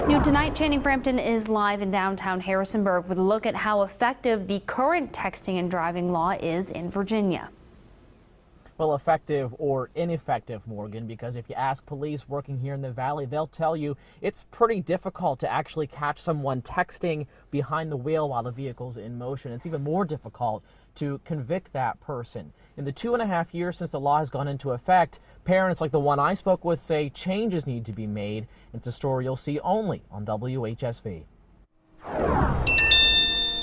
New tonight, Channing Frampton is live in downtown Harrisonburg with a look at how effective the current texting and driving law is in Virginia. Well, effective or ineffective, Morgan, because if you ask police working here in the valley, they'll tell you it's pretty difficult to actually catch someone texting behind the wheel while the vehicle's in motion. It's even more difficult to convict that person. In the 2.5 years since the law has gone into effect, parents like the one I spoke with say changes need to be made. It's a story you'll see only on WHSV.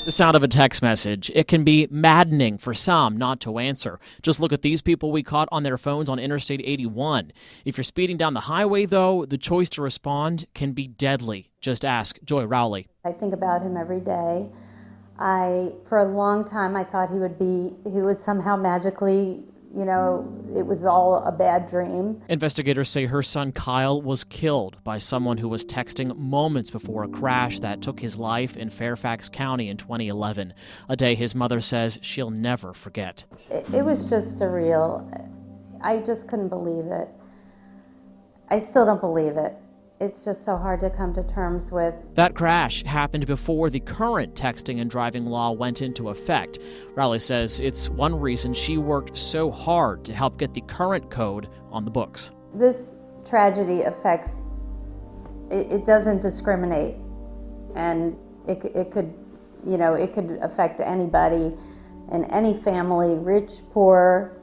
The sound of a text message. It can be maddening for some not to answer. Just look at these people we caught on their phones on Interstate 81. If you're speeding down the highway, though, the choice to respond can be deadly. Just ask Joy Rowley. I think about him every day. For a long time, I thought he would somehow magically, it was all a bad dream. Investigators say her son Kyle was killed by someone who was texting moments before a crash that took his life in Fairfax County in 2011, a day his mother says she'll never forget. It was just surreal. I just couldn't believe it. I still don't believe it. It's just so hard to come to terms with. That crash happened before the current texting and driving law went into effect. Rowley says it's one reason she worked so hard to help get the current code on the books. This tragedy affects, it doesn't discriminate, and it could affect anybody and any family, rich, poor,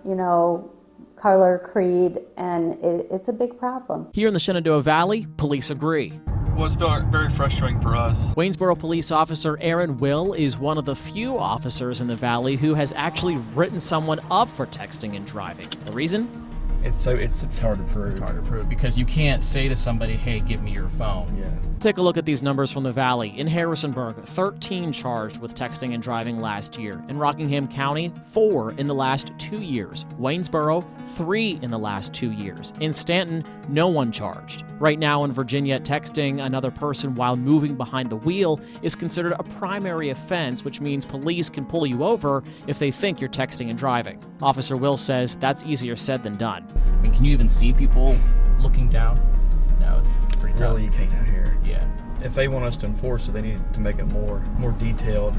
color, creed, and it's a big problem. Here in the Shenandoah Valley, police agree. Well, it's very frustrating for us. Waynesboro police officer Aaron Will is one of the few officers in the valley who has actually written someone up for texting and driving. The reason? It's hard to prove. It's hard to prove because you can't say to somebody, hey, give me your phone. Yeah. Take a look at these numbers from the valley. In Harrisonburg, 13 charged with texting and driving last year. In Rockingham County, 4 in the last 2 years. Waynesboro, 3 in the last 2 years. In Stanton, no one charged. Right now in Virginia, texting another person while moving behind the wheel is considered a primary offense, which means police can pull you over if they think you're texting and driving. Officer Will says that's easier said than done. I mean, can you even see people looking down? No, it's pretty tough. Really, you can't out here. Yeah. If they want us to enforce it, they need to make it more detailed.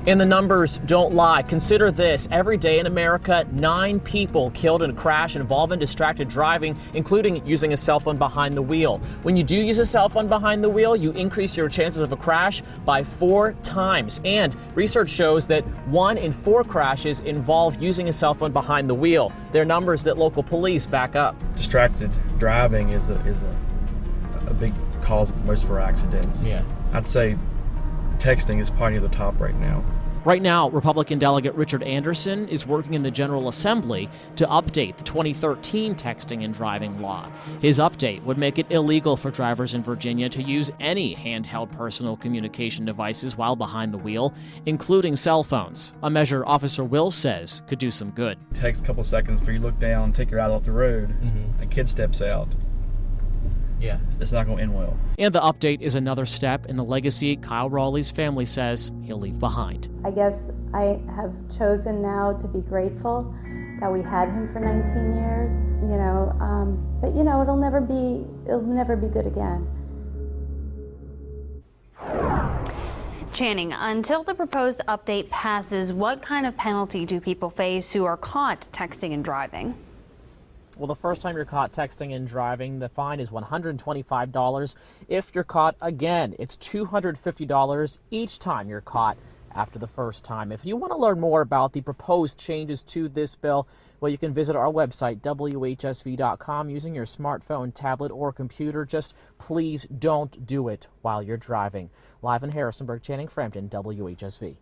And the numbers don't lie. Consider this. Every day in America, 9 people killed in a crash involving distracted driving, including using a cell phone behind the wheel. When you do use a cell phone behind the wheel, you increase your chances of a crash by 4 times. And research shows that 1 in 4 crashes involve using a cell phone behind the wheel. They're numbers that local police back up. Distracted driving is a big cause of most of our accidents. Yeah. I'd say texting is probably near the top right now. Right now, Republican Delegate Richard Anderson is working in the General Assembly to update the 2013 texting and driving law. His update would make it illegal for drivers in Virginia to use any handheld personal communication devices while behind the wheel, including cell phones, a measure Officer Will says could do some good. It takes a couple seconds before you look down, take your eye off the road, a kid steps out. Yeah. It's not going to end well. And the update is another step in the legacy Kyle Rowley's family says he'll leave behind. I guess I have chosen now to be grateful that we had him for 19 years, but it'll never be good again. Channing, until the proposed update passes, what kind of penalty do people face who are caught texting and driving? Well, the first time you're caught texting and driving, the fine is $125. If you're caught again, it's $250 each time you're caught after the first time. If you want to learn more about the proposed changes to this bill, well, you can visit our website, WHSV.com, using your smartphone, tablet, or computer. Just please don't do it while you're driving. Live in Harrisonburg, Channing Frampton, WHSV.